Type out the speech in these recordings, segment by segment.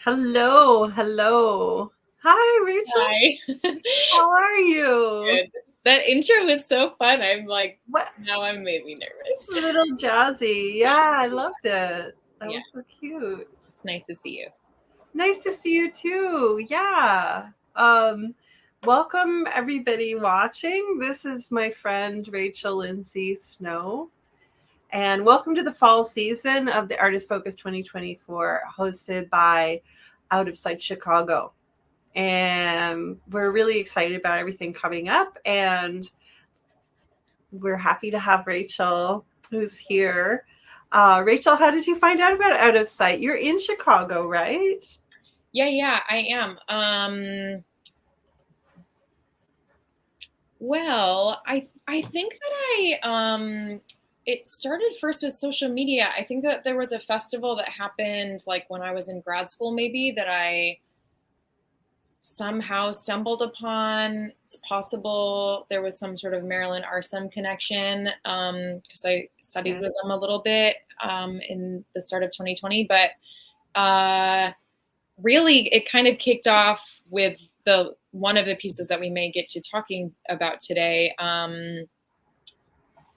Hello, hello. Hi, Rachel. Hi. How are you? Good. That intro was so fun. I'm like, What now I'm made me nervous. little jazzy. Yeah, I loved it. That Yeah, was so cute. it's nice to see you. Nice to see you too. Yeah. Welcome everybody watching. This is my friend Rachel Lindsay-Snow. And welcome to the fall season of the Artist Focus 2024, hosted by Out of Sight Chicago. And we're really excited about everything coming up, and we're happy to have Rachel who's here. Rachel, how did you find out about Out of Sight? You're in Chicago, right? Yeah, I am. Well, I think that it started first with social media. I think that there was a festival that happened like when I was in grad school, maybe that I somehow stumbled upon. It's possible there was some sort of Marilyn Arsom connection because I studied with them a little bit in the start of 2020. But really, it kind of kicked off with one of the pieces that we may get to talking about today.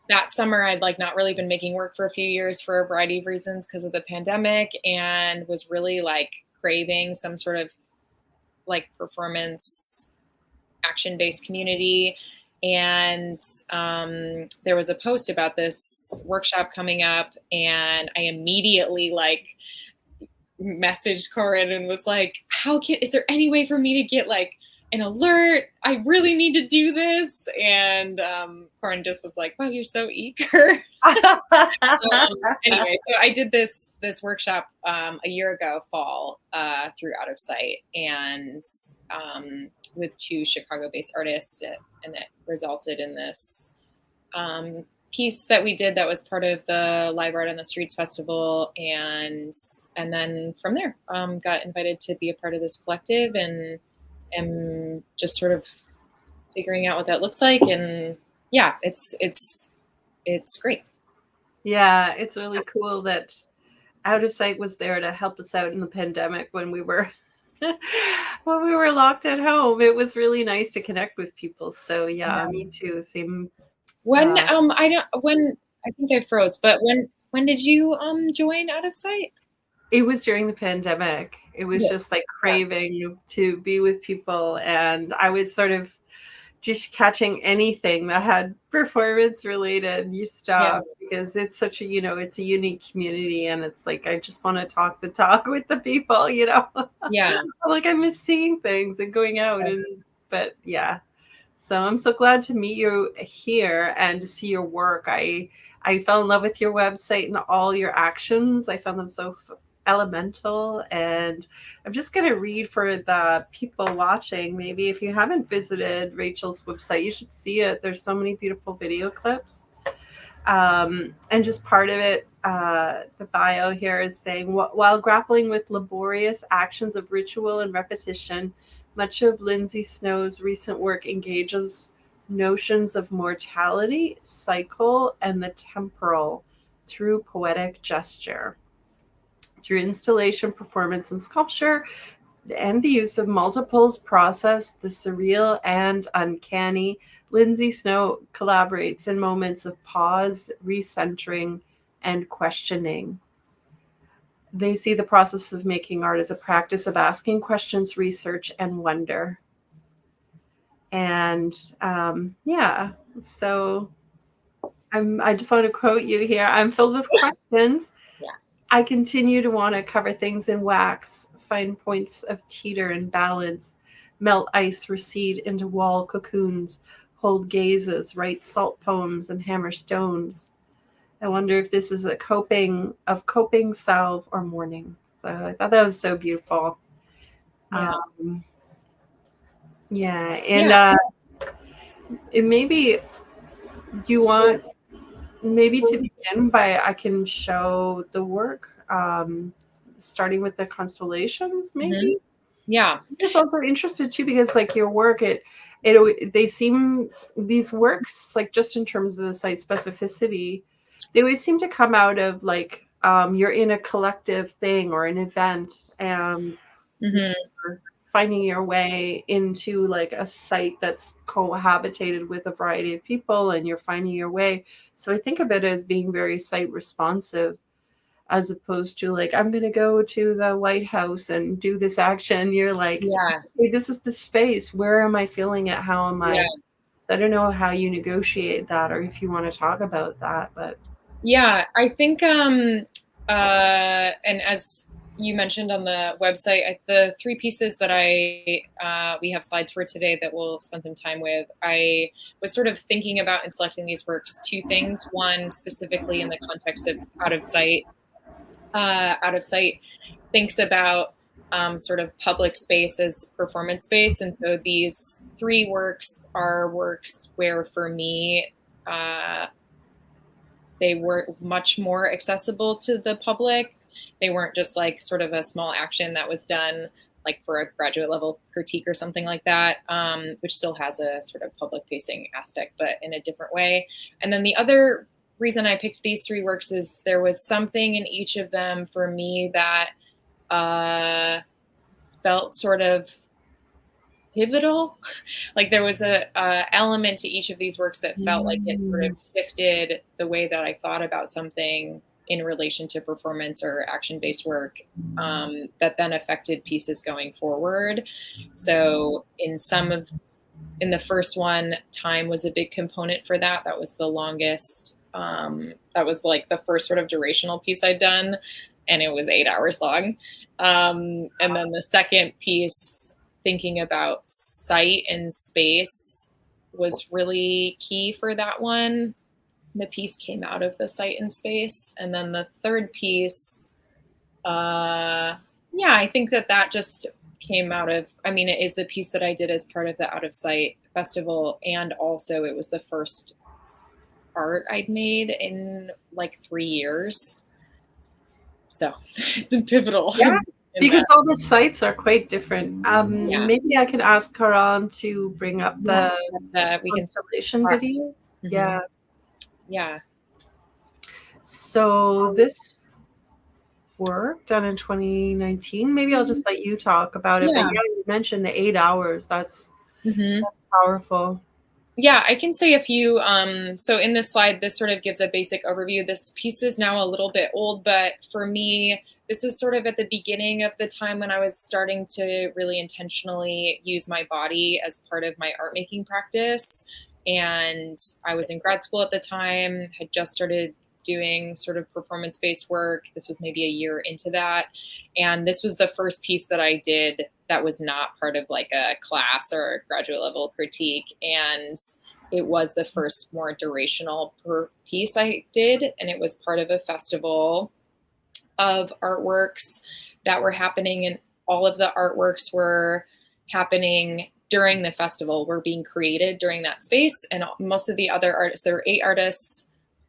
That summer, I'd like not really been making work for a few years for a variety of reasons because of the pandemic, and was really like craving some sort of like performance action-based community. And there was a post about this workshop coming up, and I immediately like messaged Corin and was like, is there any way for me to get like an alert? I really need to do this. And Corin just was like, wow, you're so eager. Anyway, so I did this workshop a year ago, fall, through Out of Sight, and with two Chicago-based artists, and it resulted in this piece that we did that was part of the Live Art on the Streets Festival, and then from there got invited to be a part of this collective, and am just sort of figuring out what that looks like. And yeah, it's great. Yeah, it's really cool that Out of Sight was there to help us out in the pandemic when we were when we were locked at home. It was really nice to connect with people. So yeah, me too. Same. When I think I froze, but when did you join Out of Sight? It was during the pandemic. It was just like craving to be with people, and I was sort of just catching anything that had performance related stuff because it's such a, it's a unique community, and it's like I just want to talk the talk with the people, Yeah. Like I miss seeing things and going out, but yeah. So I'm so glad to meet you here and to see your work. I fell in love with your website and all your actions. I found them so elemental, and I'm just going to read for the people watching. Maybe if you haven't visited Rachel's website, you should see it. There's so many beautiful video clips, and just part of it, the bio here is saying, while grappling with laborious actions of ritual and repetition, much of Lindsay-Snow's recent work engages notions of mortality, cycle, and the temporal through poetic gesture. Through installation, performance, and sculpture, and the use of multiples process, the surreal and uncanny, Lindsay-Snow collaborates in moments of pause, recentering, and questioning. They see the process of making art as a practice of asking questions, research, and wonder. And yeah, so I just want to quote you here. I'm filled with questions. Yeah. I continue to want to cover things in wax, find points of teeter and balance, melt ice, recede into wall cocoons, hold gazes, write salt poems, and hammer stones. I wonder if this is a coping salve or mourning. So I thought that was so beautiful. Yeah. And it maybe you want maybe to begin by I can show the work, starting with the constellations, maybe. Mm-hmm. Yeah. I'm just also interested too because like your work, they seem, these works, like just in terms of the site specificity, they always seem to come out of like you're in a collective thing or an event, and finding your way into like a site that's cohabitated with a variety of people, and you're finding your way. So I think of it as being very site responsive, as opposed to like, I'm going to go to the White House and do this action. You're like, Yeah. hey, this is the space. Where am I feeling it? How am Yeah. I? So I don't know how you negotiate that, or if you want to talk about that, but Yeah, I think, and as you mentioned on the website, the three pieces that we have slides for today that we'll spend some time with, I was sort of thinking about in selecting these works, two things. One, specifically in the context of out of sight. Out of sight thinks about sort of public space as performance space. And so these three works are works where, for me, they were much more accessible to the public. They weren't just like sort of a small action that was done like for a graduate level critique or something like that, which still has a sort of public facing aspect, but in a different way. And then the other reason I picked these three works is there was something in each of them for me that felt sort of pivotal. Like there was a element to each of these works that felt like it sort of shifted the way that I thought about something in relation to performance or action-based work, that then affected pieces going forward. So in the first one, time was a big component for that. That was the longest. That was like the first sort of durational piece I'd done, and it was 8 hours long. And then the second piece, thinking about sight and space, was really key for that one. The piece came out of the sight and space. And then the third piece, I think that just came out of, I mean, it is the piece that I did as part of the Out of Sight Festival. And also it was the first art I'd made in like 3 years. So pivotal. yeah, because all the sites are quite different. Maybe I could ask Karan to bring up the constellation video. Yeah. Yeah. So this work done in 2019. Maybe I'll just let you talk about it. But yeah, you mentioned the 8 hours. That's powerful. Yeah, I can say a few. So in this slide, this sort of gives a basic overview. This piece is now a little bit old, but for me, this was sort of at the beginning of the time when I was starting to really intentionally use my body as part of my art making practice. And I was in grad school at the time, had just started doing sort of performance-based work. This was maybe a year into that. And this was the first piece that I did that was not part of like a class or a graduate level critique. And it was the first more durational piece I did. And it was part of a festival of artworks that were happening. And all of the artworks were happening during the festival, were being created during that space. And most of the other artists, there were 8 artists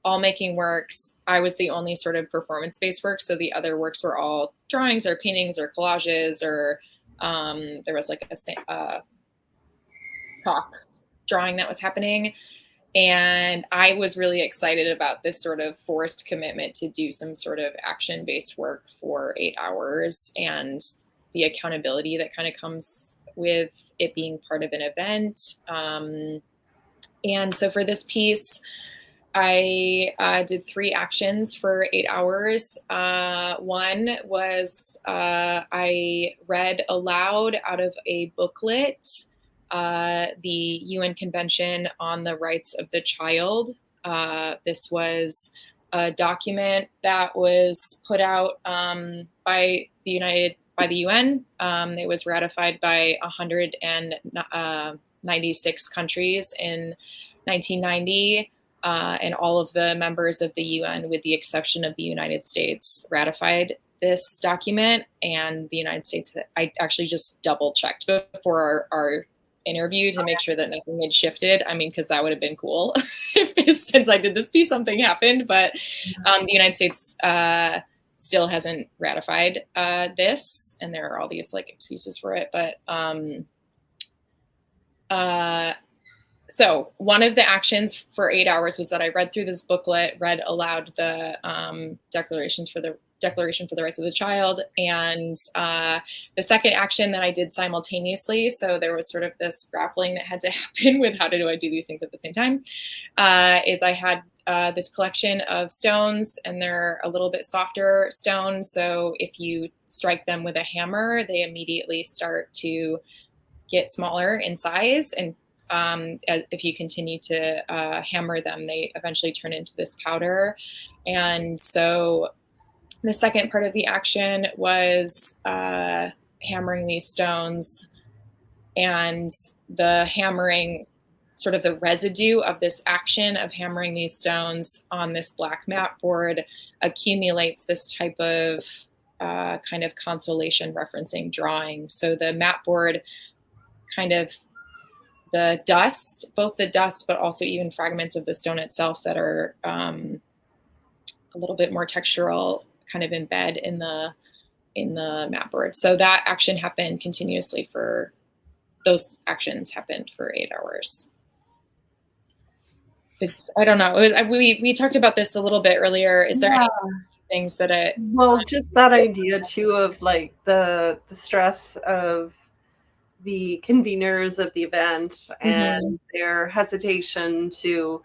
all making works. I was the only sort of performance-based work. So the other works were all drawings or paintings or collages, or there was like a talk drawing that was happening. And I was really excited about this sort of forced commitment to do some sort of action-based work for 8 hours, and the accountability that kind of comes with it being part of an event. And so for this piece, I did 3 actions for 8 hours. One was I read aloud out of a booklet the UN Convention on the Rights of the Child. This was a document that was put out by the UN. It was ratified by 196 countries in 1990. And all of the members of the UN, with the exception of the United States, ratified this document. And the United States, I actually just double checked before our interview to make sure that nothing had shifted. I mean, because that would have been cool if since I did this piece, something happened. But the United States still hasn't ratified this. And there are all these like excuses for it. But So one of the actions for 8 hours was that I read through this booklet, read aloud the Declaration for the Rights of the Child, and the second action that I did simultaneously. So there was sort of this grappling that had to happen with how do I do these things at the same time. Is I had this collection of stones, and they're a little bit softer stones. So if you strike them with a hammer, they immediately start to get smaller in size, and if you continue to hammer them, they eventually turn into this powder. And so the second part of the action was hammering these stones, and the hammering, sort of the residue of this action of hammering these stones on this black mat board accumulates this type of kind of constellation referencing drawing. So the mat board kind of, the dust, both the dust, but also even fragments of the stone itself that are a little bit more textural, kind of embed in the mat board. So that action happened continuously for, those actions happened for 8 hours. I don't know. We talked about this a little bit earlier. Is there any things that well, just that idea too of like the stress of the conveners of the event and their hesitation to,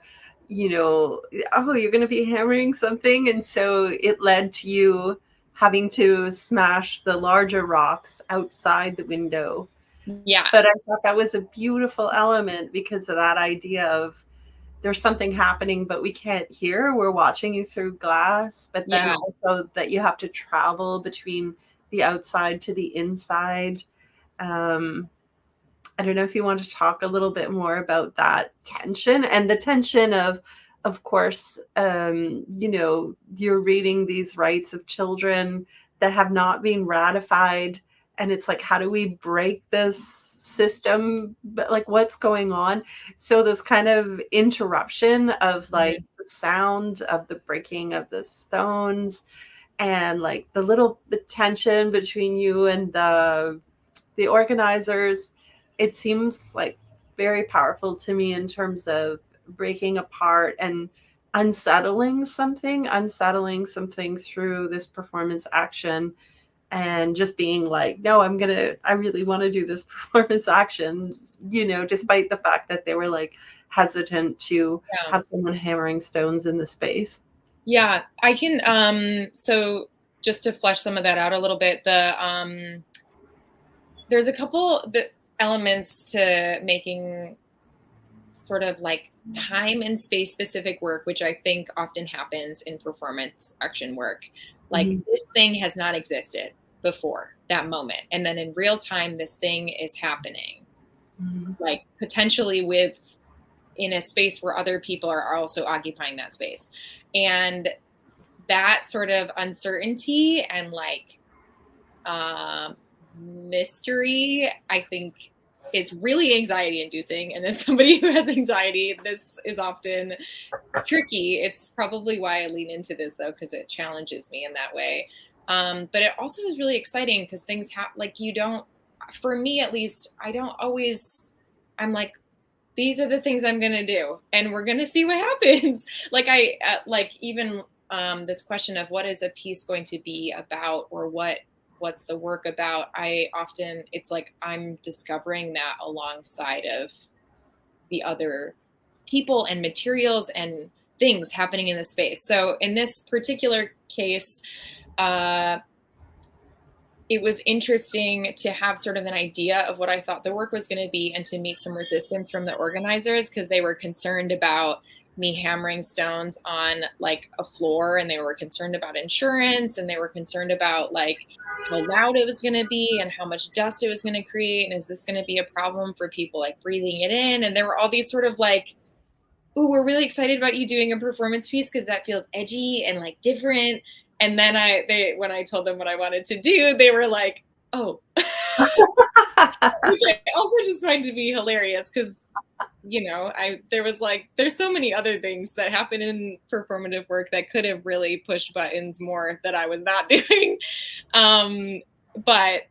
oh, you're going to be hammering something. And so it led to you having to smash the larger rocks outside the window. Yeah. But I thought that was a beautiful element because of that idea of there's something happening, but we can't hear. We're watching you through glass, but then also that you have to travel between the outside to the inside. I don't know if you want to talk a little bit more about that tension and the tension of course, you're reading these rights of children that have not been ratified. And it's like, how do we break this system? But like, what's going on? So this kind of interruption of like the sound of the breaking of the stones and like the tension between you and the organizers, it seems like very powerful to me in terms of breaking apart and unsettling something through this performance action, and just being like, no, I really want to do this performance action, despite the fact that they were like hesitant to have someone hammering stones in the space. Yeah, I can, so just to flesh some of that out a little bit, there's a couple elements to making sort of like time and space specific work, which I think often happens in performance action work. Like this thing has not existed before that moment. And then in real time, this thing is happening, like potentially in a space where other people are also occupying that space. And that sort of uncertainty and like mystery, I think, is really anxiety inducing. And as somebody who has anxiety, this is often tricky. It's probably why I lean into this though, because it challenges me in that way. But it also is really exciting because things like for me at least, I'm like, these are the things I'm going to do and we're going to see what happens. Like even this question of what is a piece going to be about, or what's the work about? It's like I'm discovering that alongside of the other people and materials and things happening in the space. So in this particular case, it was interesting to have sort of an idea of what I thought the work was going to be and to meet some resistance from the organizers because they were concerned about me hammering stones on like a floor, and they were concerned about insurance, and they were concerned about like how loud it was going to be and how much dust it was going to create. And is this going to be a problem for people like breathing it in? And there were all these sort of like, ooh, we're really excited about you doing a performance piece because that feels edgy and like different. And then when I told them what I wanted to do, they were like, oh, which I also just find to be hilarious because, there's so many other things that happen in performative work that could have really pushed buttons more that I was not doing. But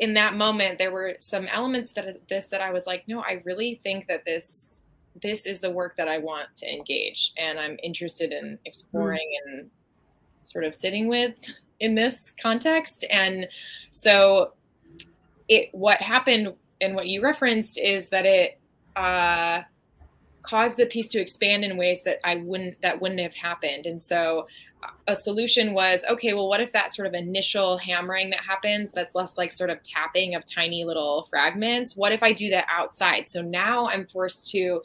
in that moment, there were some elements that I was like, no, I really think that this is the work that I want to engage, and I'm interested in exploring and sort of sitting with in this context. And so what happened and what you referenced is that it caused the piece to expand in ways that wouldn't have happened. And so a solution was, okay, well, what if that sort of initial hammering that happens, that's less like sort of tapping of tiny little fragments? What if I do that outside? So now I'm forced to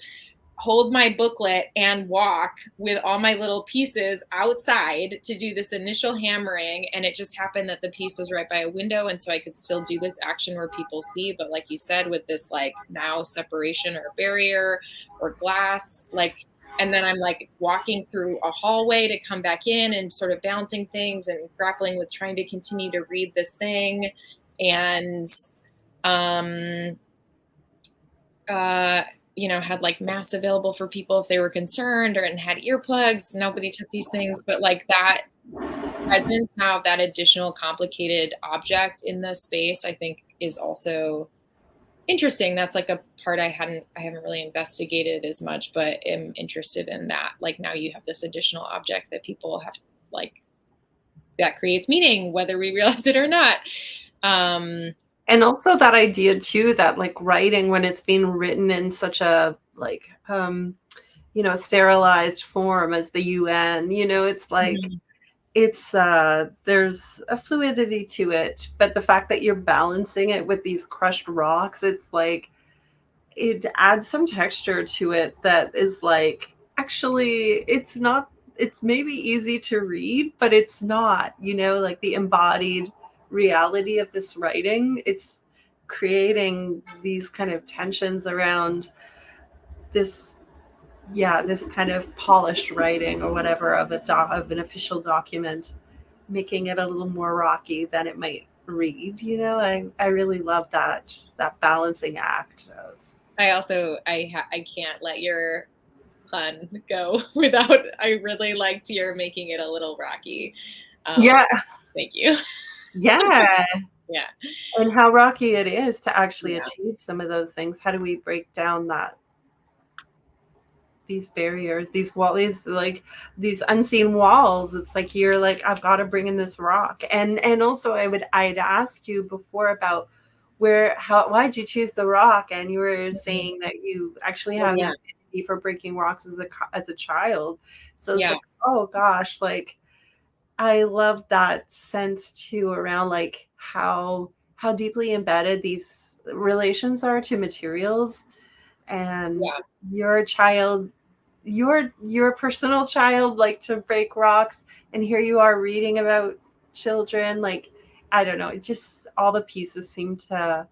hold my booklet and walk with all my little pieces outside to do this initial hammering. And it just happened that the piece was right by a window. And so I could still do this action where people see, but like you said, with this like now separation or barrier or glass, like, and then I'm like walking through a hallway to come back in and sort of balancing things and grappling with trying to continue to read this thing. And, had like masks available for people if they were concerned, and had earplugs. Nobody took these things, but like that presence now of that additional complicated object in the space, I think is also interesting. That's like a part I haven't really investigated as much, but am interested in that. Like now you have this additional object that people have, like, that creates meaning, whether we realize it or not. And also that idea too, that like writing, when it's being written in such a like, sterilized form as the UN, it's like, it's there's a fluidity to it, but the fact that you're balancing it with these crushed rocks, it's like, it adds some texture to it that is like, actually, it's maybe easy to read, but it's not, like the embodied reality of this writing. It's creating these kind of tensions around this kind of polished writing or whatever of an official document, making it a little more rocky than it might read. I really love that balancing act of. I can't let your pun go without, I really liked your making it a little rocky. Yeah. Thank you. Yeah. Yeah. And how rocky it is to actually achieve some of those things. How do we break down these barriers, these these unseen walls? It's like, you're like, I've got to bring in this rock. And also I'd asked you before about why'd you choose the rock? And you were saying that you actually have an affinity for breaking rocks as a child. So it's like, oh gosh, like, I love that sense too around like how deeply embedded these relations are to materials. And your child, your personal child, like to break rocks, and here you are reading about children. Like, I don't know, it just, all the pieces seem to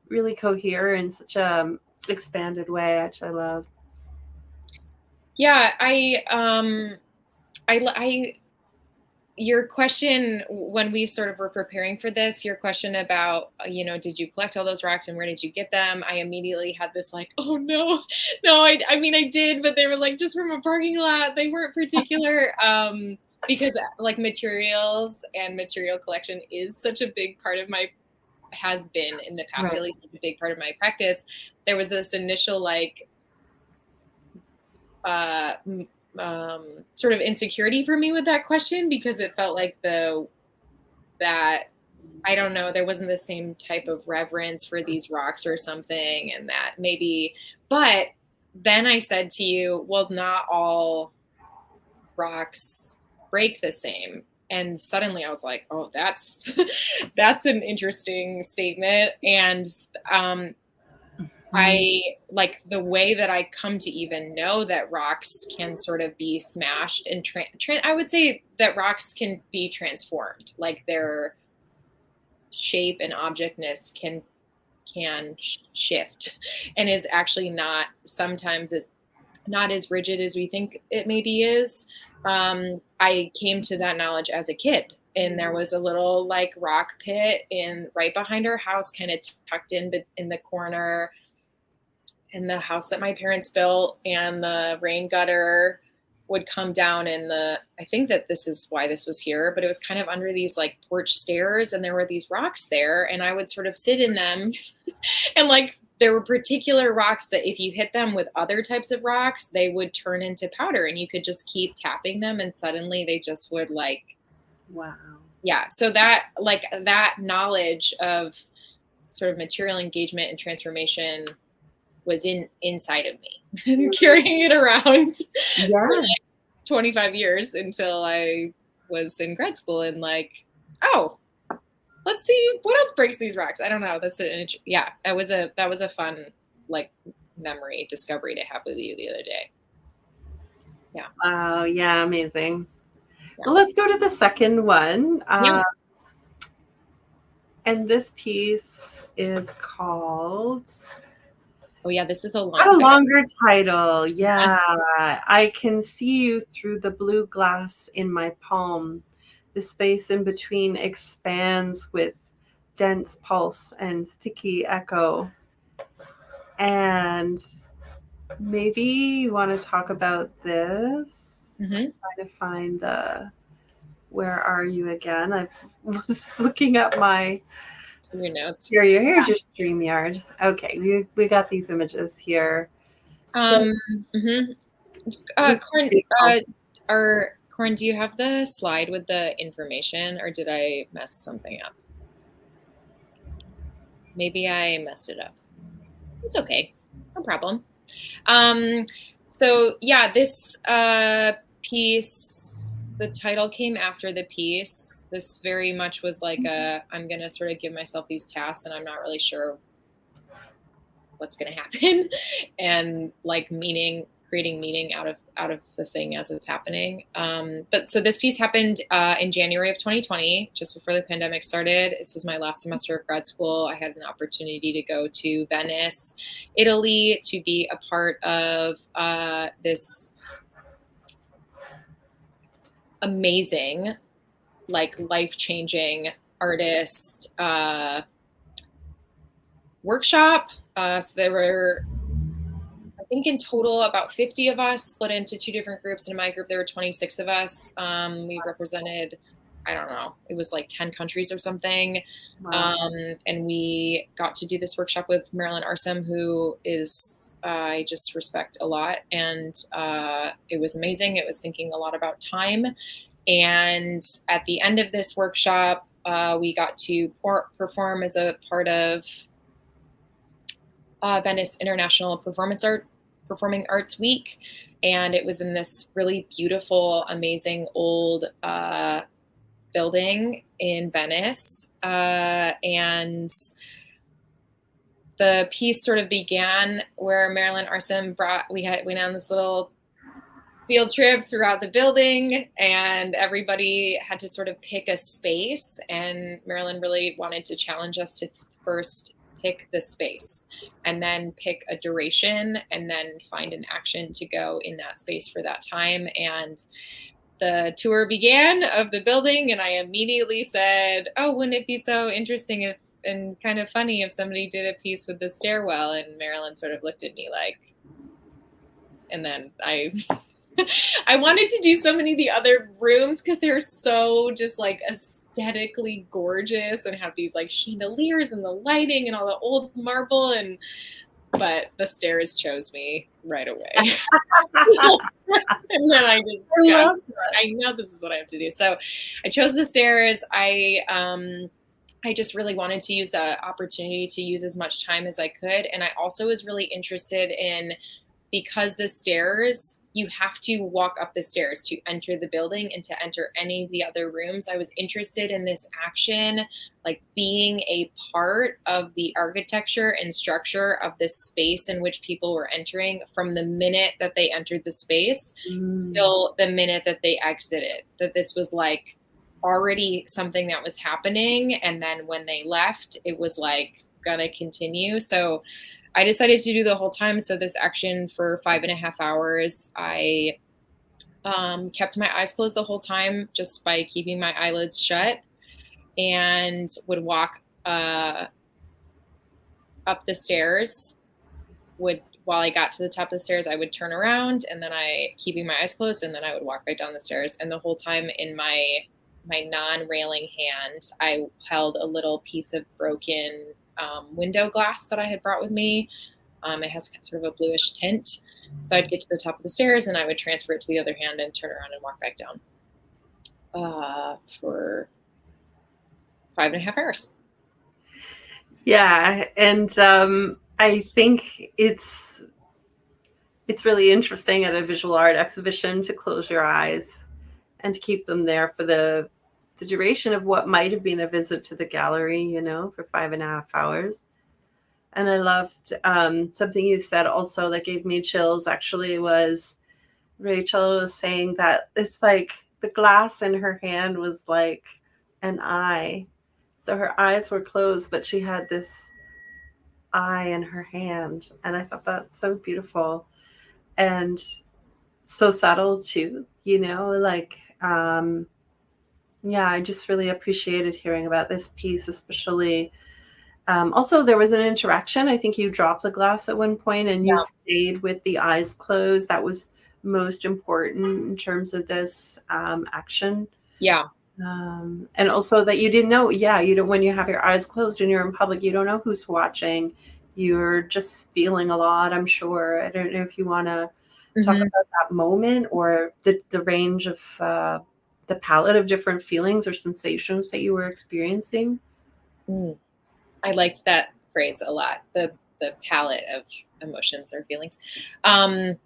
really cohere in such a expanded way, which I love. Yeah, your question when we sort of were preparing for this, your question about, did you collect all those rocks and where did you get them? I immediately had this like, oh no, I mean, I did, but they were like just from a parking lot. They weren't particular, because like materials and material collection is such a big part of has been in the past, at least a big part of my practice. There was this initial like, sort of insecurity for me with that question, because it felt like that I don't know, there wasn't the same type of reverence for these rocks or something, and that maybe, but then I said to you, well, not all rocks break the same. And suddenly I was like, oh, that's an interesting statement. And I like the way that I come to even know that rocks can sort of be smashed and I would say that rocks can be transformed, like their shape and objectness can shift, and is actually not sometimes is not as rigid as we think it maybe is. I came to that knowledge as a kid, and there was a little like rock pit right behind our house, kind of tucked in the corner, in the house that my parents built, and the rain gutter would come down in I think that this is why this was here, but it was kind of under these like porch stairs, and there were these rocks there, and I would sort of sit in them and like there were particular rocks that if you hit them with other types of rocks, they would turn into powder, and you could just keep tapping them and suddenly they just would like, wow. Yeah. So that like that knowledge of sort of material engagement and transformation was inside of me, carrying it around for like 25 years until I was in grad school, and like, oh, let's see what else breaks these rocks. I don't know. Yeah, that was a fun like memory discovery to have with you the other day. Yeah. Wow. Yeah. Amazing. Yeah. Well, let's go to the second one. And this piece is called. Oh yeah, this is a longer title. Yeah. I can see you through the blue glass in my palm. The space in between expands with dense pulse and sticky echo. And maybe you want to talk about this. Mm-hmm. I'm trying to find where are you again? I was looking at your notes. Here's your StreamYard. Okay, we got these images here. Corin, do you have the slide with the information, or did I mess something up? Maybe I messed it up. It's okay, no problem. So yeah, this piece, the title came after the piece. This very much was like I'm gonna sort of give myself these tasks and I'm not really sure what's gonna happen, and like creating meaning out of the thing as it's happening. But so this piece happened in January of 2020, just before the pandemic started. This was my last semester of grad school. I had an opportunity to go to Venice, Italy, to be a part of this amazing, like life-changing artist workshop. So there were, I think in total about 50 of us, split into two different groups. In my group, there were 26 of us. We represented, I don't know, it was like 10 countries or something. Wow. And we got to do this workshop with Marilyn Arsom, who is, I just respect a lot. And it was amazing. It was thinking a lot about time. And at the end of this workshop, we got to perform as a part of Venice International Performing Arts Week. And it was in this really beautiful, amazing old building in Venice. And the piece sort of began where Marilyn Arsom we went on this little field trip throughout the building, and everybody had to sort of pick a space. And Marilyn really wanted to challenge us to first pick the space and then pick a duration and then find an action to go in that space for that time. And the tour began of the building, and I immediately said, oh, wouldn't it be so interesting and kind of funny if somebody did a piece with the stairwell? And Marilyn sort of looked at me like, and then I wanted to do so many of the other rooms because they're so just like aesthetically gorgeous and have these like chandeliers and the lighting and all the old marble, but the stairs chose me right away. And then I know this is what I have to do. So I chose the stairs. I just really wanted to use the opportunity to use as much time as I could. And I also was really interested in, because the stairs, you have to walk up the stairs to enter the building and to enter any of the other rooms. I was interested in this action, like being a part of the architecture and structure of this space in which people were entering from the minute that they entered the space till the minute that they exited, that this was like already something that was happening. And then when they left, it was like gonna continue. So I decided to do the whole time. So this action for 5.5 hours, I kept my eyes closed the whole time just by keeping my eyelids shut, and would walk up the stairs, would while I got to the top of the stairs, I would turn around and then keeping my eyes closed, and then I would walk back down the stairs. And the whole time in my non-railing hand, I held a little piece of broken window glass that I had brought with me. It has sort of a bluish tint. So I'd get to the top of the stairs and I would transfer it to the other hand and turn around and walk back down for 5.5 hours. Yeah. And I think it's really interesting at a visual art exhibition to close your eyes and to keep them there for the duration of what might have been a visit to the gallery, you know, for 5.5 hours. And I loved something you said also that gave me chills, actually, was Rachel was saying that it's like the glass in her hand was like an eye. So her eyes were closed, but she had this eye in her hand. And I thought that's so beautiful and so subtle too, you know, like, yeah, I just really appreciated hearing about this piece, especially. Also, there was an interaction. I think you dropped the glass at one point and you stayed with the eyes closed. That was most important in terms of this action. Yeah. And also that you didn't know, you don't, when you have your eyes closed and you're in public, you don't know who's watching. You're just feeling a lot, I'm sure. I don't know if you want to talk about that moment or the range of the palette of different feelings or sensations that you were experiencing. I liked that phrase a lot. The palette of emotions or feelings. I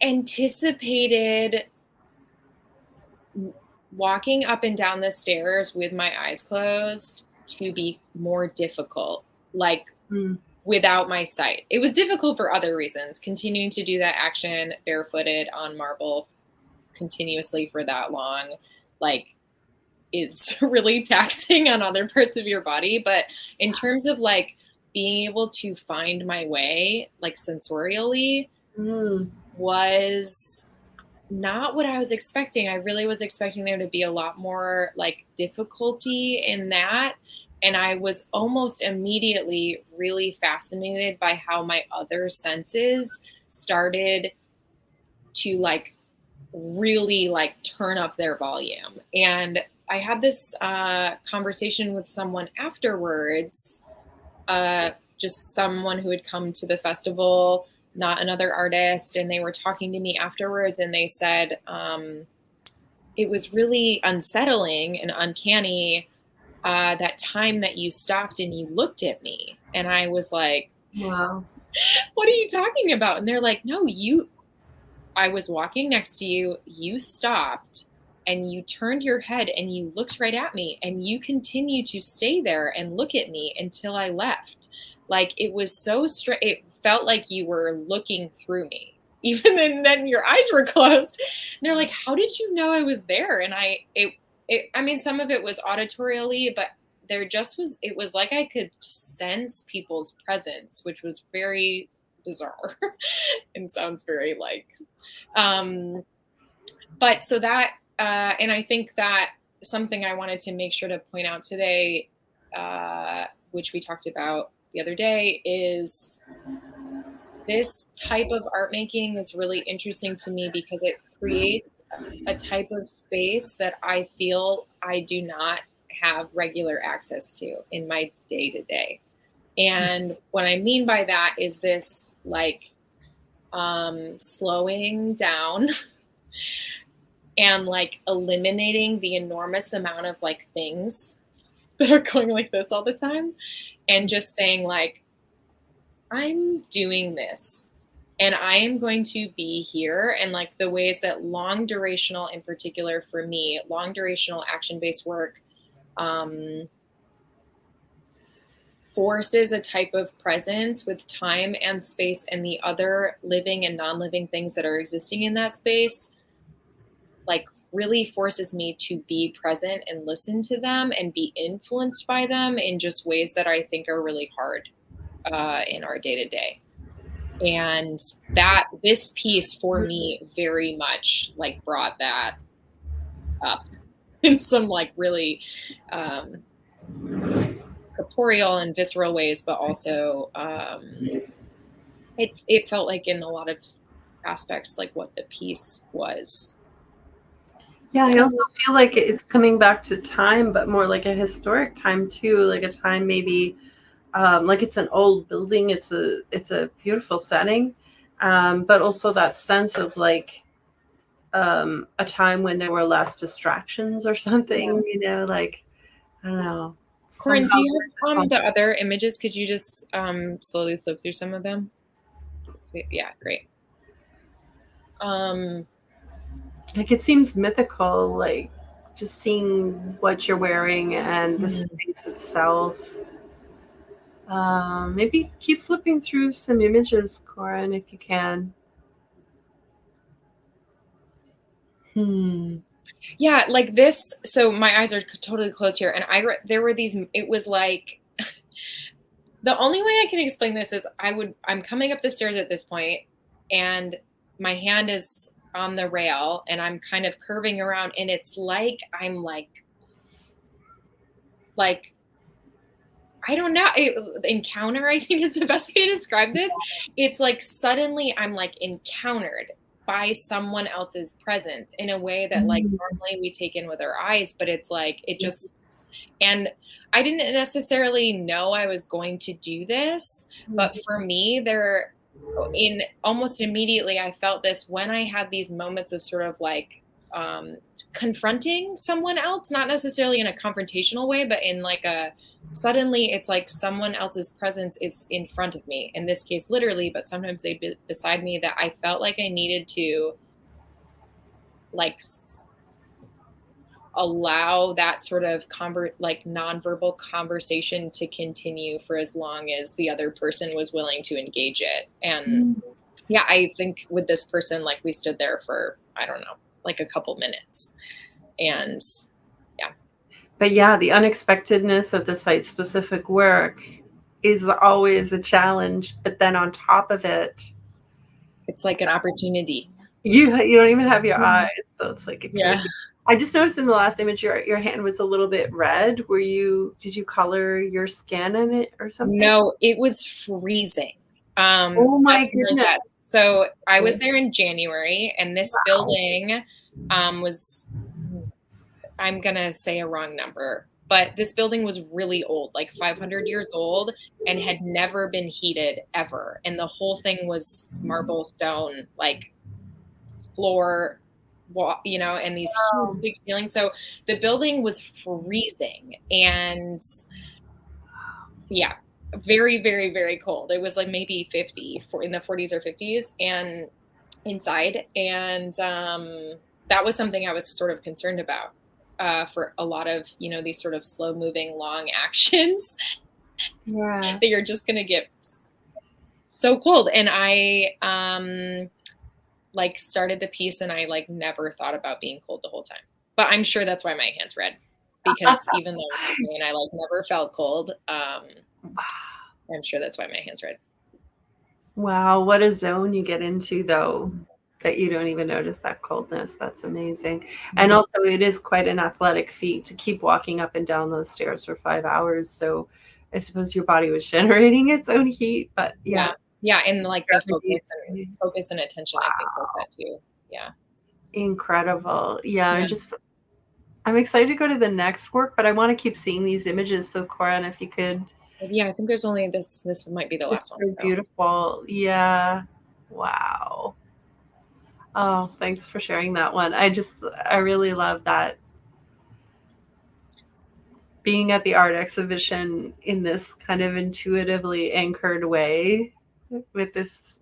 anticipated walking up and down the stairs with my eyes closed to be more difficult, like without my sight. It was difficult for other reasons. Continuing to do that action barefooted on marble continuously for that long, like, is really taxing on other parts of your body. But in terms of like being able to find my way, like sensorially, was not what I was expecting. I really was expecting there to be a lot more like difficulty in that. And I was almost immediately really fascinated by how my other senses started to like really like turn up their volume. And I had this conversation with someone afterwards, just someone who had come to the festival, not another artist. And they were talking to me afterwards and they said, it was really unsettling and uncanny that time that you stopped and you looked at me. And I was like, wow, what are you talking about? And they're like, no, I was walking next to you, you stopped and you turned your head and you looked right at me and you continued to stay there and look at me until I left. Like, it was so straight. It felt like you were looking through me, even then your eyes were closed. And they're like, how did you know I was there? And I mean, some of it was auditorially, but it was like I could sense people's presence, which was very bizarre and sounds very like, but so that, and I think that something I wanted to make sure to point out today, which we talked about the other day, is this type of art making is really interesting to me because it creates a type of space that I feel I do not have regular access to in my day-to-day. And what I mean by that is this like slowing down and like eliminating the enormous amount of like things that are going like this all the time and just saying like, I'm doing this and I am going to be here. And like the ways that long durational, in particular for me, long durational action-based work forces a type of presence with time and space and the other living and non-living things that are existing in that space, like really forces me to be present and listen to them and be influenced by them in just ways that I think are really hard in our day-to-day. And that this piece for me very much like brought that up. in some like really corporeal and visceral ways, but also it felt like in a lot of aspects like what the piece was. Yeah, I also feel like it's coming back to time, but more like a historic time too, like a time maybe like it's an old building. It's a beautiful setting, but also that sense of like a time when there were less distractions or something. You know, like I don't know. Corinne, do Somehow, you have the other images? Could you just slowly flip through some of them? Yeah, great. like it seems mythical, like just seeing what you're wearing and the space itself. Maybe keep flipping through some images, Corin, if you can. Yeah, like this. So my eyes are totally closed here, and there were these. It was like the only way I can explain this is I'm coming up the stairs at this point, and my hand is on the rail, and I'm kind of curving around, and it's like I'm like I don't know. Encounter, I think, is the best way to describe this. It's like suddenly I'm like encountered by someone else's presence in a way that like normally we take in with our eyes, but it's like it just, and I didn't necessarily know I was going to do this, but for me, in almost immediately, I felt this when I had these moments of sort of like confronting someone else, not necessarily in a confrontational way, but in like suddenly it's like someone else's presence is in front of me. In this case, literally, but sometimes they'd be beside me, that I felt like I needed to like allow that sort of like nonverbal conversation to continue for as long as the other person was willing to engage it. And yeah, I think with this person, like we stood there for, I don't know, like a couple minutes. And yeah. But yeah, the unexpectedness of the site-specific work is always a challenge. But then on top of it, it's like an opportunity. You don't even have your eyes, so it's like yeah. I just noticed in the last image your hand was a little bit red. Did you color your skin in it or something? No, it was freezing. Oh my goodness. So I was there in January, and this building was, I'm gonna say a wrong number, but this building was really old, like 500 years old, and had never been heated ever. And the whole thing was marble stone, like floor, you know, and these huge big ceilings. So the building was freezing, and yeah, very, very, very cold. It was like maybe 50 in the 40s or 50s and inside. And that was something I was sort of concerned about for a lot of, you know, these sort of slow moving, long actions that you're just going to get so cold. And I like started the piece, and I like never thought about being cold the whole time. But I'm sure that's why my hand's red, because even though I like never felt cold, I'm sure that's why my hand's red. Wow, what a zone you get into though, that you don't even notice that coldness. That's amazing. And also it is quite an athletic feat to keep walking up and down those stairs for 5 hours. So I suppose your body was generating its own heat, but yeah. Yeah, and like the focus and attention, I think like that too. Yeah. Incredible. Yeah, I'm excited to go to the next work, but I want to keep seeing these images. So Corin, if you could. Yeah, I think there's only this might be the last one. So beautiful. Yeah. Wow. Oh, thanks for sharing that one. I really love that. Being at the art exhibition in this kind of intuitively anchored way with this,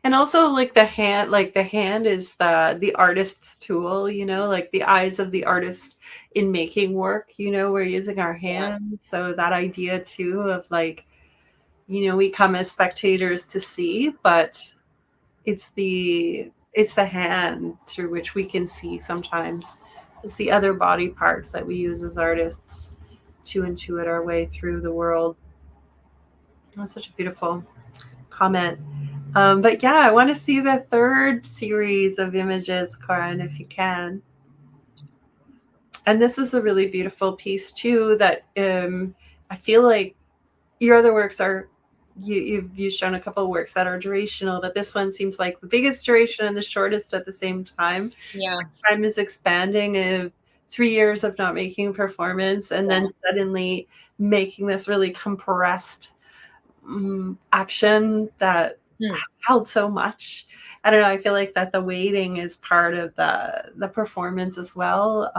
and also like the hand is the artist's tool, you know, like the eyes of the artist in making work, you know, we're using our hands. So that idea too of like, you know, we come as spectators to see, but it's the hand through which we can see sometimes. It's the other body parts that we use as artists to intuit our way through the world. That's such a beautiful comment. But yeah, I want to see the third series of images, Corin, if you can. And this is a really beautiful piece too, that I feel like your other works are, you've shown a couple of works that are durational, but this one seems like the biggest duration and the shortest at the same time. Yeah. Time is expanding, of 3 years of not making a performance, and then suddenly making this really compressed action that held so much. I don't know. I feel like that the waiting is part of the performance as well.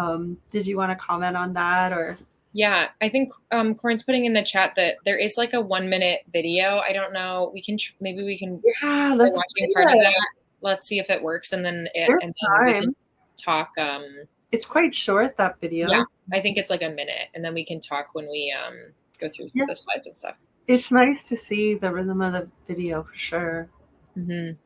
Did you want to comment on that, or? Yeah, I think Corinne's putting in the chat that there is like a 1-minute video. I don't know. We can maybe we can Let's watching part of that. Let's see if it works, and then we can talk. It's quite short, that video. Yeah, I think it's like a minute, and then we can talk when we go through the slides and stuff. It's nice to see the rhythm of the video for sure. Mm-hmm.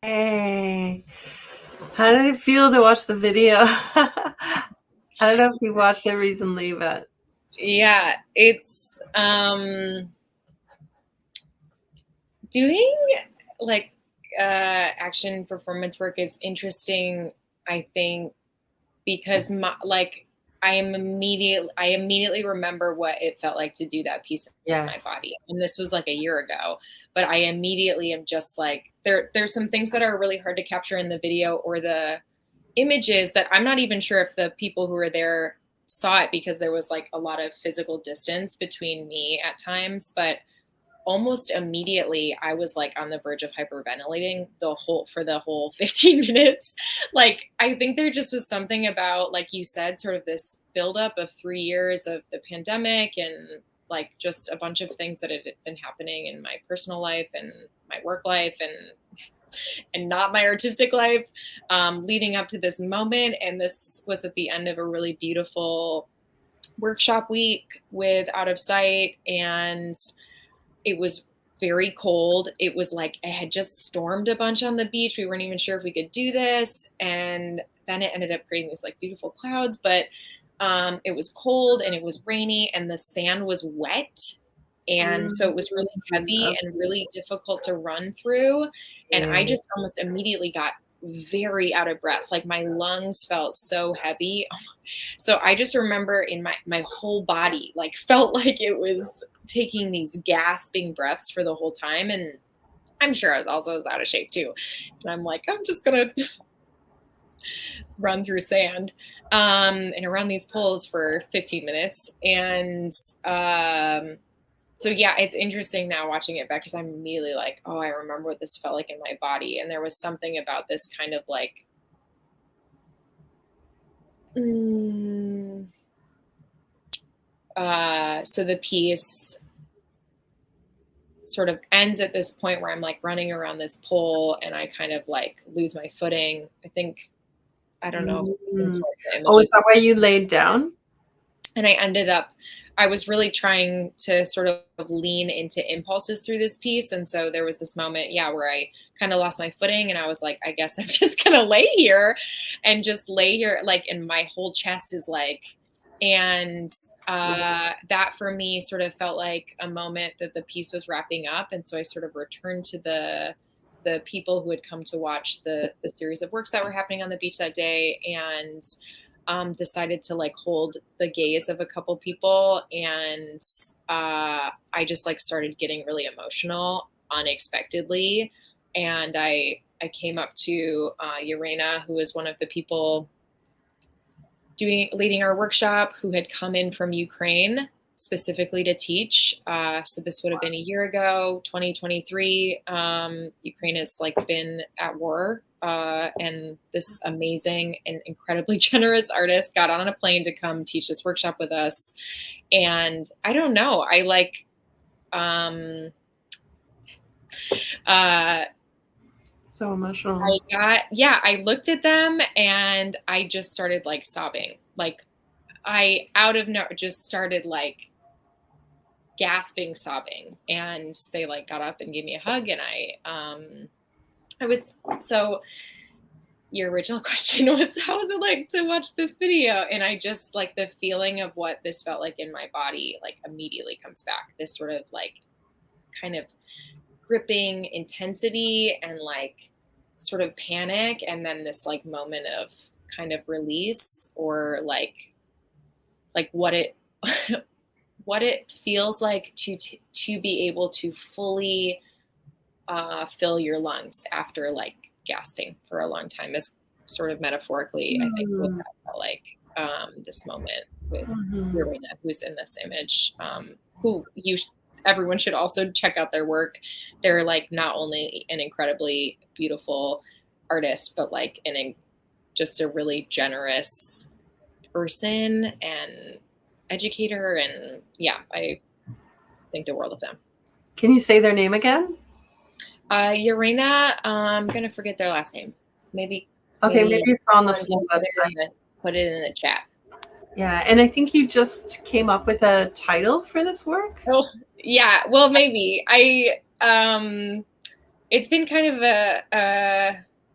Hey, how did it feel to watch the video? I don't know if you watched it recently, but yeah, it's doing like action performance work is interesting, I think, because I immediately remember what it felt like to do that piece of my body. And this was like a year ago, but I immediately am just like, there's some things that are really hard to capture in the video or the images that I'm not even sure if the people who were there saw it, because there was like a lot of physical distance between me at times, but almost immediately I was like on the verge of hyperventilating for the whole 15 minutes. Like, I think there just was something about, like you said, sort of this buildup of 3 years of the pandemic and like just a bunch of things that had been happening in my personal life and my work life and not my artistic life, leading up to this moment. And this was at the end of a really beautiful workshop week with Out of Sight, and it was very cold. It was like it had just stormed a bunch on the beach. We weren't even sure if we could do this. And then it ended up creating these like beautiful clouds, but it was cold and it was rainy and the sand was wet. And so it was really heavy and really difficult to run through. And I just almost immediately got very out of breath. Like my lungs felt so heavy. So I just remember in my whole body, like felt like it was taking these gasping breaths for the whole time. And I'm sure I was out of shape too. And I'm like, I'm just going to run through sand and around these poles for 15 minutes. And so yeah, it's interesting now watching it back because I'm immediately like, oh, I remember what this felt like in my body. And there was something about this kind of like, so the piece sort of ends at this point where I'm like running around this pole and I kind of like lose my footing. I think, I don't know. Oh, is that why you laid down? And I ended up, I was really trying to sort of lean into impulses through this piece. And so there was this moment, where I kind of lost my footing and I was like, I guess I'm just going to lay here and just lay here. Like, and my whole chest is like, and that for me sort of felt like a moment that the piece was wrapping up. And so I sort of returned to the people who had come to watch the series of works that were happening on the beach that day, and decided to like hold the gaze of a couple people. And I just like started getting really emotional unexpectedly. And I came up to Urena, who was one of the people leading our workshop, who had come in from Ukraine specifically to teach. So this would have been a year ago, 2023. Ukraine has like been at war. And this amazing and incredibly generous artist got on a plane to come teach this workshop with us. And I don't know, I like, so emotional. I looked at them and I just started like sobbing. Like I out of nowhere just started like gasping, sobbing. And they like got up and gave me a hug. And I was, so your original question was, how was it like to watch this video? And I just like the feeling of what this felt like in my body, like immediately comes back. This sort of like kind of gripping intensity and like sort of panic. And then this like moment of kind of release, or like what it, what it feels like to be able to fully fill your lungs after like gasping for a long time, is sort of metaphorically, I think, what that felt like this moment with Urena, who's in this image, who everyone should also check out their work. They're like not only an incredibly beautiful artist, but like just a really generous person and educator. And I think the world of them. Can you say their name again? Urena, I'm going to forget their last name. Maybe it's on the full website. Put it in the chat. Yeah, and I think you just came up with a title for this work. Oh, yeah. Well, maybe it's been kind of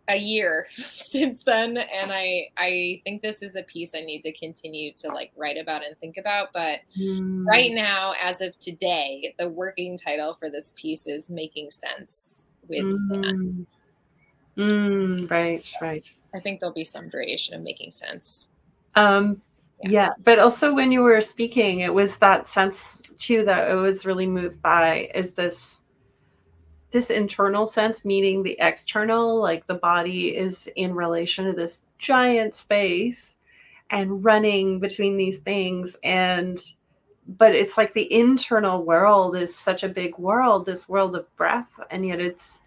a year since then, and I think this is a piece I need to continue to like write about and think about. But right now, as of today, the working title for this piece is Making Sense with Sand. Right. I think there'll be some variation of Making Sense. Yeah, but also when you were speaking, it was that sense too that I was really moved by, is this internal sense meeting the external, like the body is in relation to this giant space and running between these things. But it's like the internal world is such a big world, this world of breath, and yet it's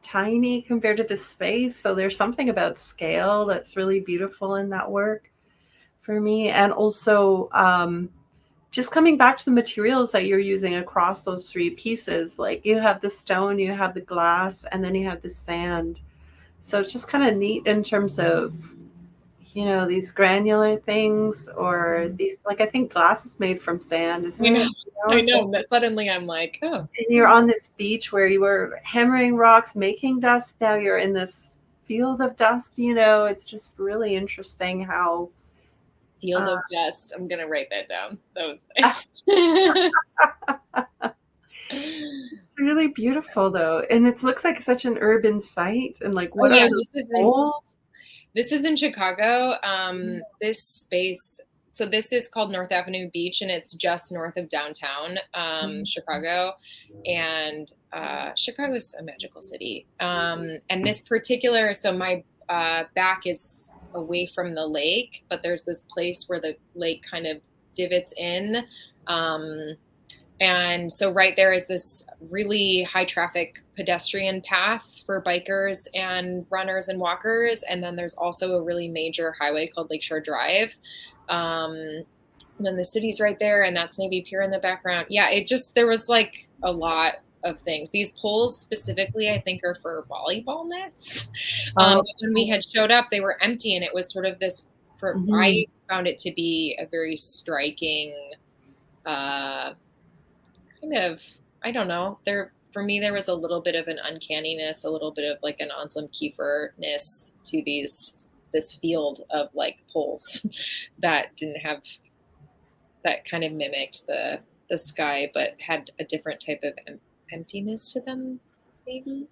tiny compared to this space. So there's something about scale that's really beautiful in that work for me. And also just coming back to the materials that you're using across those three pieces, like you have the stone, you have the glass, and then you have the sand. So it's just kind of neat in terms of, these granular things, or these, like, I think glass is made from sand, isn't it? I know. But suddenly I'm like, oh. And you're on this beach where you were hammering rocks, making dust. Now you're in this field of dust, it's just really interesting how. Field of dust. I'm gonna write that down. That was nice. It's really beautiful though, and it looks like such an urban site. And like, what are those holes? This is in Chicago. This space. So this is called North Avenue Beach, and it's just north of downtown Chicago. And Chicago is a magical city. And this particular, so my back is away from the lake, but there's this place where the lake kind of divots in. And so right there is this really high traffic pedestrian path for bikers and runners and walkers. And then there's also a really major highway called Lakeshore Drive. And then the city's right there, and that's Navy Pier in the background. Yeah, there was like a lot of things. These poles specifically, I think, are for volleyball nets. When we had showed up, they were empty, and it was sort of this, I found it to be a very striking kind of, I don't know, for me there was a little bit of an uncanniness, a little bit of like an Anselm Kiefer-ness to this field of like poles that didn't have, that kind of mimicked the sky but had a different type of emptiness to them, maybe.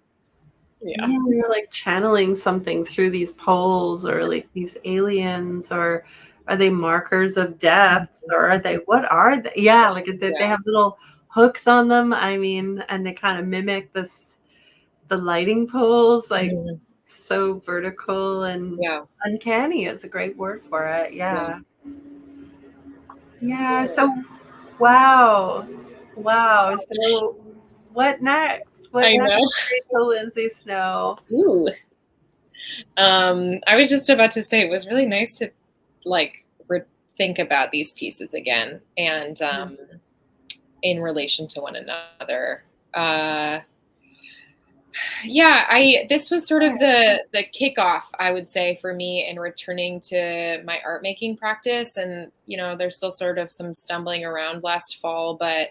Yeah, Yeah. you're like channeling something through these poles, or like these aliens, or are they markers of death, or are they, what are they? Yeah, like they Yeah. have little hooks on them. I mean, and they kind of mimic the lighting poles, like Mhm. so vertical and Yeah. uncanny is a great word for it. Yeah. Yeah. Yeah. So, wow. Wow. So, what next? What I next, know. Rachel Lindsay-Snow? Ooh. I was just about to say it was really nice to like think about these pieces again, and in relation to one another. Uh, yeah, I this was sort of the kickoff, I would say, for me in returning to my art making practice. And there's still sort of some stumbling around last fall, but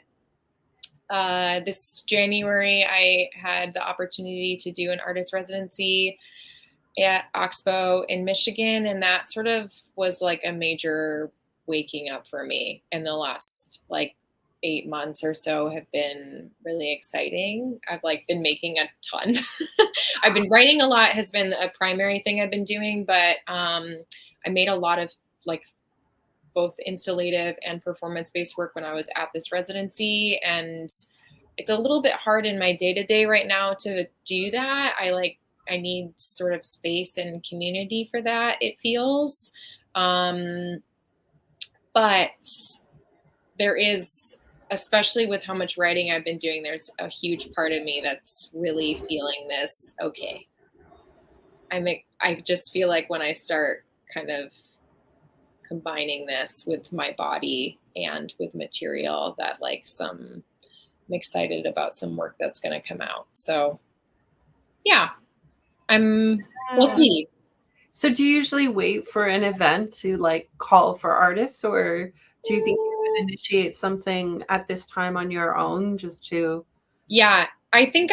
this January I had the opportunity to do an artist residency at Oxbow in Michigan, and that sort of was like a major waking up for me. In the last like 8 months or so have been really exciting. I've like been making a ton. I've been writing a lot, has been a primary thing I've been doing, but I made a lot of like both installative and performance-based work when I was at this residency, and it's a little bit hard in my day-to-day right now to do that. I need sort of space and community for that, it feels. But there is, especially with how much writing I've been doing, there's a huge part of me that's really feeling this, okay. I just feel like when I start kind of combining this with my body and with material, that like I'm excited about some work that's going to come out. So yeah, we'll Yeah. see. So do you usually wait for an event to like call for artists, or do you think you would initiate something at this time on your own just to? Yeah, I think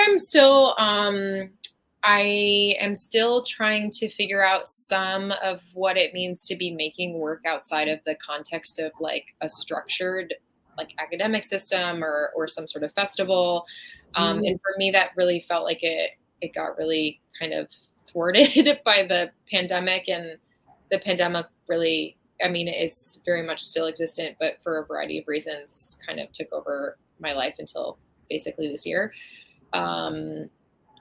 I am still trying to figure out some of what it means to be making work outside of the context of like a structured like academic system or some sort of festival. And for me, that really felt like it got really kind of thwarted by the pandemic. And the pandemic really, I mean, it is very much still existent, but for a variety of reasons kind of took over my life until basically this year.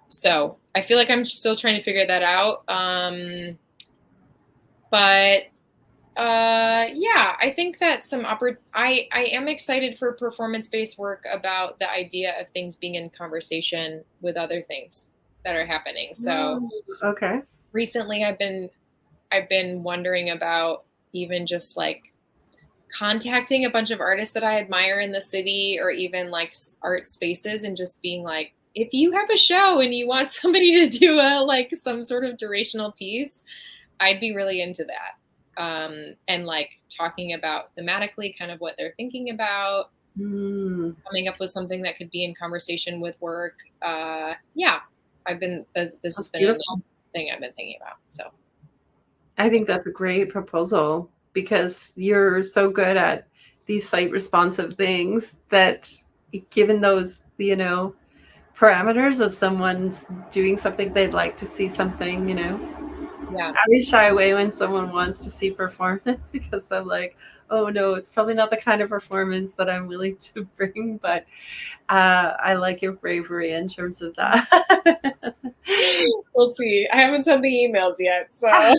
So I feel like I'm still trying to figure that out. But yeah, I think that I am excited for performance-based work about the idea of things being in conversation with other things that are happening. So Okay. recently I've been wondering about even just like contacting a bunch of artists that I admire in the city, or even like art spaces, and just being like, if you have a show and you want somebody to do like some sort of durational piece, I'd be really into that. And like talking about thematically kind of what they're thinking about, coming up with something that could be in conversation with work. Yeah, this That's has been a beautiful. thing I've been thinking about. So I think that's a great proposal because you're so good at these site responsive things that, given those, parameters of someone's doing something, they'd like to see something, yeah, I always shy away when someone wants to see performance because I'm like, oh no, it's probably not the kind of performance that I'm willing to bring. But I like your bravery in terms of that. we'll see. I haven't sent the emails yet, so.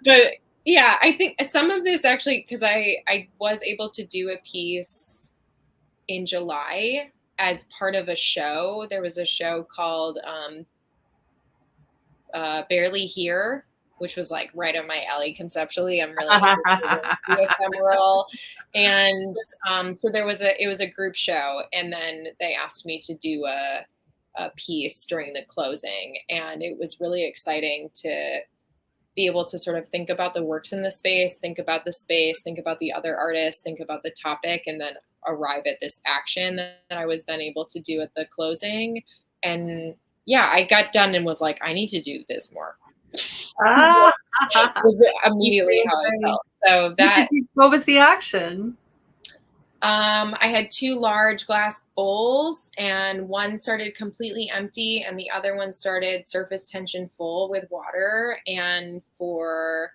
But yeah, I think some of this actually, because I was able to do a piece in July as part of a show. There was a show called Barely Here, which was like right up my alley conceptually. I'm really interested in the ephemeral. And so it was a group show, and then they asked me to do a piece during the closing, and it was really exciting to be able to sort of think about the works in the space, think about the space, think about the other artists, think about the topic, and then arrive at this action that I was then able to do at the closing. And yeah, I got done and was like, I need to do this more. Ah, Was immediately how I felt. So that what was the action? I had 2 large glass bowls, and one started completely empty and the other one started surface tension full with water. And for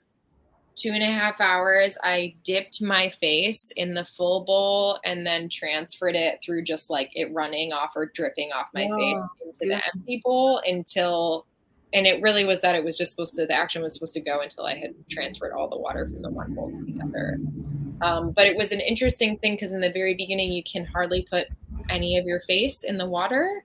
2.5 hours, I dipped my face in the full bowl and then transferred it through just like it running off or dripping off my face into the empty bowl until, and it really was that it was just supposed to, the action was supposed to go until I had transferred all the water from the one bowl to the other. But it was an interesting thing because in the very beginning, you can hardly put any of your face in the water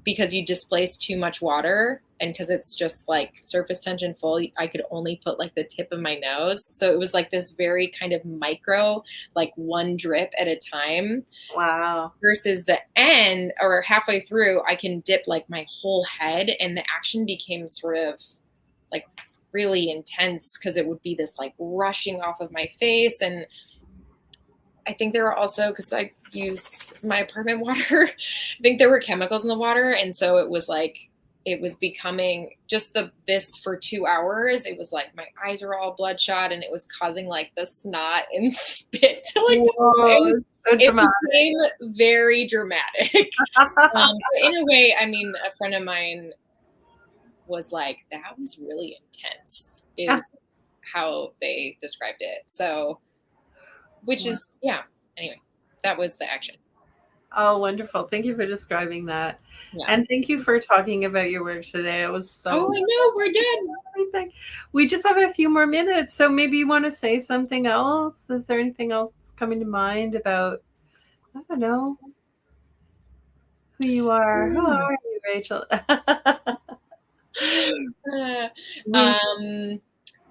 because you displace too much water. And because it's just like surface tension full, I could only put like the tip of my nose. So it was like this very kind of micro, like one drip at a time. Wow. Versus the end or halfway through, I can dip like my whole head, and the action became sort of like really intense because it would be this like rushing off of my face. And I think there were also, because I used my apartment water, I think there were chemicals in the water. And so it was like, it was becoming just this for 2 hours. It was like my eyes were all bloodshot and it was causing like the snot and spit to like, it became very dramatic. In a way, I mean, a friend of mine was like, that was really intense is how they described it. So, which is, yeah, anyway, that was the action. Oh, wonderful. Thank you for describing that. Yeah. And thank you for talking about your work today. It was so. Oh, I know, we're done. We just have a few more minutes. So maybe you want to say something else? Is there anything else that's coming to mind about, I don't know, who you are? Who are you, Rachel?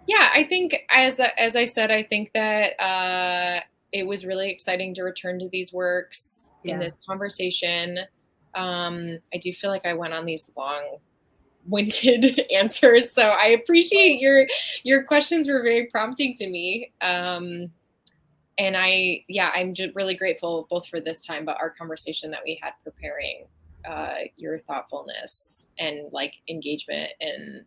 Yeah, I think as I said, I think that it was really exciting to return to these works in this conversation. I do feel like I went on these long-winded answers, so I appreciate your questions were very prompting to me. And I'm just really grateful both for this time, but our conversation that we had preparing, your thoughtfulness and like engagement. And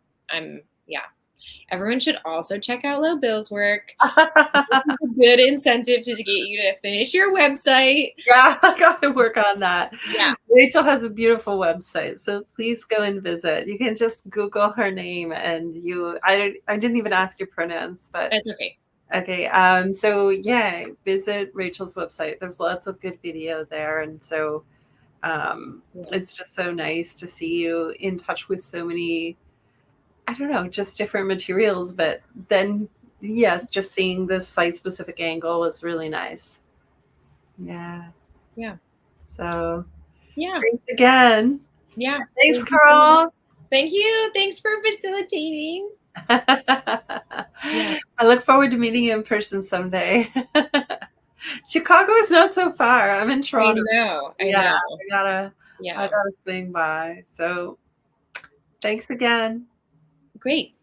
everyone should also check out Low Bill's work. It's a good incentive to get you to finish your website. Yeah, I got to work on that. Yeah. Rachel has a beautiful website, so please go and visit. You can just Google her name and I didn't even ask your pronouns, but that's okay. Okay. So yeah, visit Rachel's website. There's lots of good video there. And so it's just so nice to see you in touch with so many, I don't know, just different materials. But then, yes, just seeing this site-specific angle was really nice. Yeah. Yeah. So yeah. Thanks again. Yeah. Thanks, Carl. Thank you. Thanks for facilitating. I look forward to meeting you in person someday. Chicago is not so far. I'm in Toronto. I know. I gotta swing by. So thanks again. Great.